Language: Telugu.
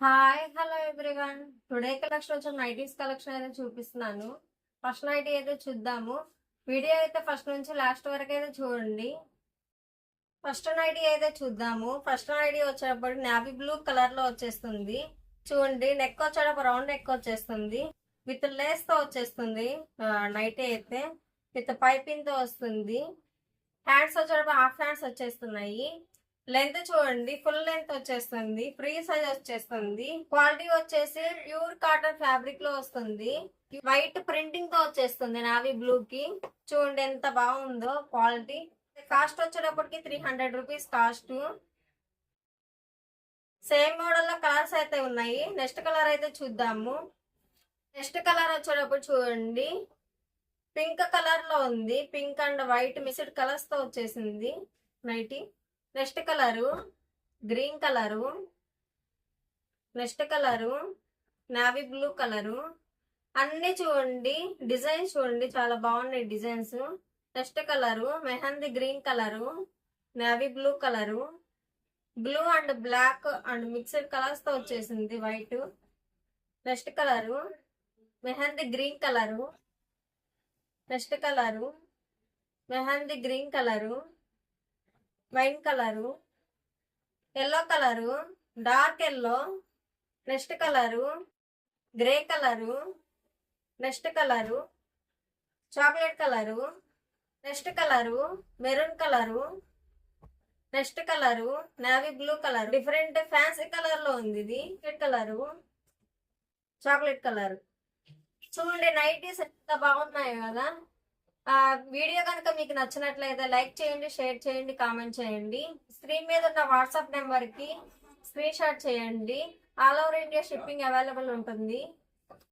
Hi hello everyone. Today collection వచ్చి నైటీస్ కలెక్షన్ అయితే చూపిస్తున్నాను. ఫస్ట్ నైటీ అయితే చూద్దాము. వీడియో అయితే ఫస్ట్ నుంచి లాస్ట్ వరకు అయితే చూడండి. ఫస్ట్ నైటీ అయితే చూద్దాము. ఫస్ట్ నైటీ వచ్చేటప్పటికి నావీ బ్లూ కలర్ లో వచ్చేస్తుంది. చూడండి, నెక్ వచ్చేటప్పుడు రౌండ్ నెక్ వచ్చేస్తుంది. విత్ లేస్ తో వచ్చేస్తుంది. నైటీ అయితే విత్ పైపింగ్ తో వస్తుంది. హ్యాండ్స్ వచ్చేటప్పుడు హాఫ్ హ్యాండ్స్ వచ్చేస్తున్నాయి. లెంత్ చూడండి, ఫుల్ లెంత్ వచ్చేస్తుంది. ఫ్రీ సైజ్ వచ్చేస్తుంది. క్వాలిటీ వచ్చేసి ప్యూర్ కాటన్ ఫ్యాబ్రిక్ లో వస్తుంది. వైట్ ప్రింటింగ్ తో వచ్చేస్తుంది నావీ బ్లూ కి. చూడండి ఎంత బాగుందో క్వాలిటీ. కాస్ట్ వచ్చేటప్పటికి 300 రూపీస్ కాస్ట్. సేమ్ మోడల్ లో కలర్స్ అయితే ఉన్నాయి. నెక్స్ట్ కలర్ అయితే చూద్దాము. నెక్స్ట్ కలర్ వచ్చేటప్పుడు చూడండి, పింక్ కలర్ లో ఉంది. Pink and white mixed colours తో వచ్చేసింది nightie. Next colour green colour. Next colour navy blue colour. అన్ని చూడండి, డిజైన్స్ చూడండి చాలా బాగున్నాయి designs. Next colour mehndi green colour, navy blue colour, blue and black and mixed colours తో వచ్చేసింది white. Next colour mehndi green colour. Next colour mehndi green colour, wine colour, yellow colour, dark yellow. Next colour grey colour. Next colour chocolate colour. Next colour maroon colour. Next colour navy blue colour. Different fancy colour లో ఉంది ఇది. Red colour, chocolate colour. చూడండి నైటీస్ ఎంత బాగున్నాయి కదా. వీడియో కనుక మీకు నచ్చినట్లయితే లైక్ చేయండి, షేర్ చేయండి, కామెంట్ చేయండి. స్క్రీన్ మీద ఉన్న వాట్సాప్ నెంబర్ కి స్క్రీన్ షాట్ చేయండి. All over India shipping available ఉంటుంది.